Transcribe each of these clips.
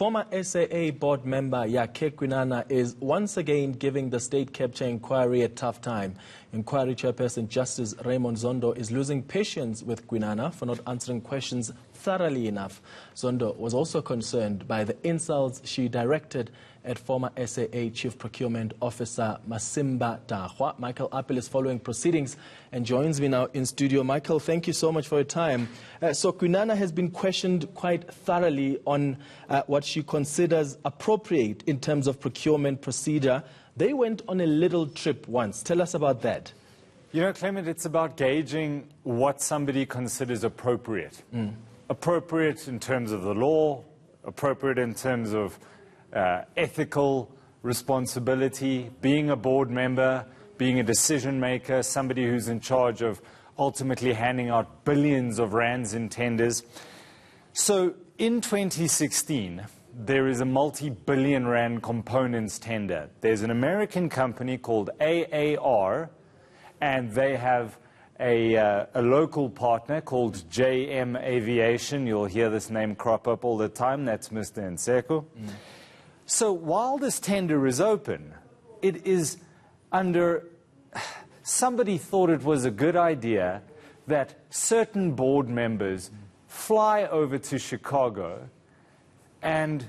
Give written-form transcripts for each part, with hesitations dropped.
Former SAA board member Yakhe Kwinana is once again giving the state capture inquiry a tough time. Inquiry chairperson Justice Raymond Zondo is losing patience with Kwinana for not answering questions thoroughly enough. Zondo was also concerned by the insults she directed at former SAA Chief Procurement Officer Masimba Dahwa. Michael Appel is following proceedings and joins me now in studio. Michael, thank you so much for your time. So Kwinana has been questioned quite thoroughly on what she considers appropriate in terms of procurement procedure. They went on a little trip once. Tell us about that. You know, Clement, it's about gauging what somebody considers appropriate. Appropriate in terms of the law, appropriate in terms of ethical responsibility, being a board member, being a decision maker, somebody who's in charge of ultimately handing out billions of rands in tenders. So in 2016, there is a multi-billion rand components tender. There's an American company called AAR, and they have a local partner called JM Aviation. You'll hear this name crop up all the time. That's Mr. Nseko. So while this tender is open, it is under... Somebody thought it was a good idea that certain board members fly over to Chicago and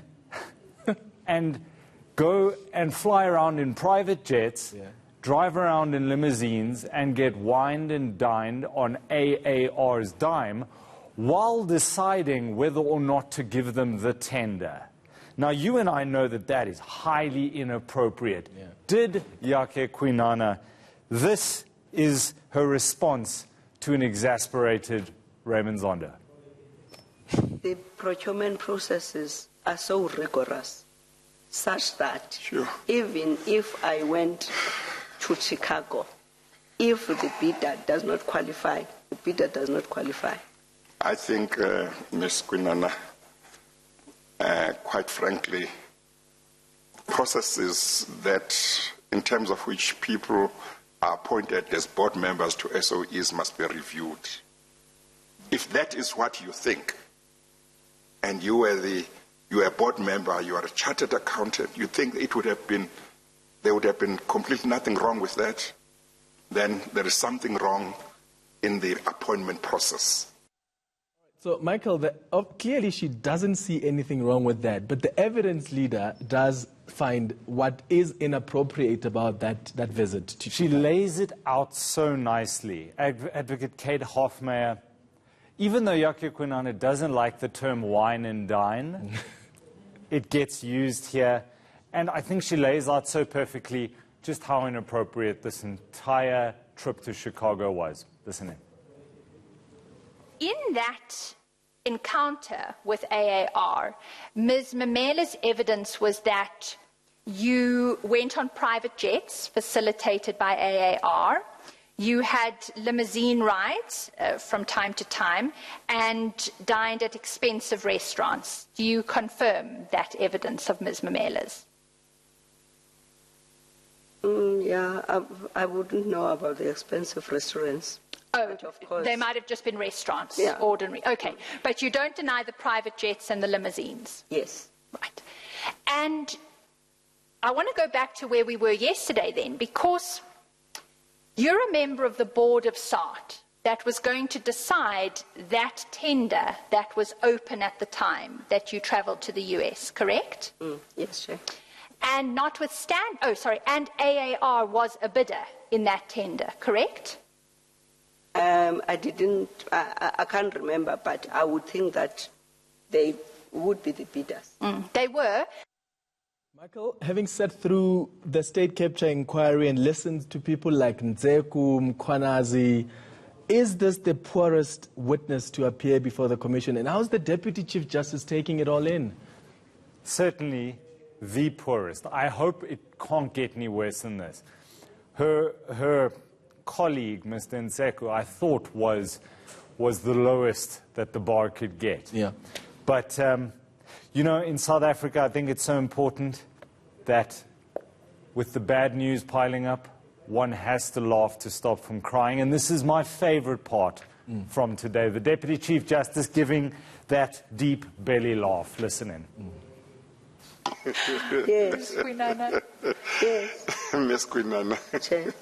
go and fly around in private jets, drive around in limousines, and get wined and dined on AAR's dime while deciding whether or not to give them the tender. Now, you and I know that that is highly inappropriate. Did Yakhe Kwinana, this is her response to an exasperated Raymond Zondo? The procurement processes are so rigorous, such that even if I went to Chicago, if the bidder does not qualify, the bidder does not qualify. I think, Ms. Kwinana, quite frankly, processes that, in terms of which people are appointed as board members to SOEs must be reviewed. If that is what you think, and you are a board member, you are a chartered accountant, you think there would have been completely nothing wrong with that, then there is something wrong in the appointment process. So, Michael, clearly she doesn't see anything wrong with that, but the evidence leader does find what is inappropriate about that visit. She lays it out so nicely. Advocate Kate Hofmeyer, even though Yakhe Kwinana doesn't like the term wine and dine, it gets used here. And I think she lays out so perfectly just how inappropriate this entire trip to Chicago was. Listen in. In that encounter with AAR, Ms. Mamela's evidence was that you went on private jets facilitated by AAR, you had limousine rides from time to time, and dined at expensive restaurants. Do you confirm that evidence of Ms. Mamela's? I wouldn't know about the expensive restaurants. Oh, of course. They might have just been restaurants, Yeah. ordinary. Okay, but you don't deny the private jets and the limousines? Yes. Right. And I want to go back to where we were yesterday then, because you're a member of the board of SART that was going to decide that tender that was open at the time that you traveled to the US, correct? Yes, sure. And and AAR was a bidder in that tender, correct? I can't remember, but I would think that they would be the bidders. They were. Michael, having sat through the state capture inquiry and listened to people like Nseko, Mkhwanazi, is this the poorest witness to appear before the commission? And how's the Deputy Chief Justice taking it all in? Certainly the poorest. I hope it can't get any worse than this. Her colleague, Mr. Nseko, I thought was the lowest that the bar could get. Yeah. But, you know, in South Africa, I think it's so important that with the bad news piling up, one has to laugh to stop from crying. And this is my favorite part from today. The Deputy Chief Justice giving that deep belly laugh. Listen in. Yes, Kwinana. yes, Ms. Kwinana. Chair.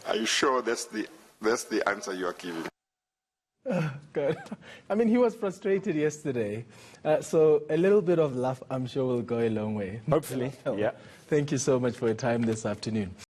Are you sure that's the answer you are giving? Good. I mean, he was frustrated yesterday, so a little bit of laugh, I'm sure, will go a long way. Hopefully, yeah. Thank you so much for your time this afternoon.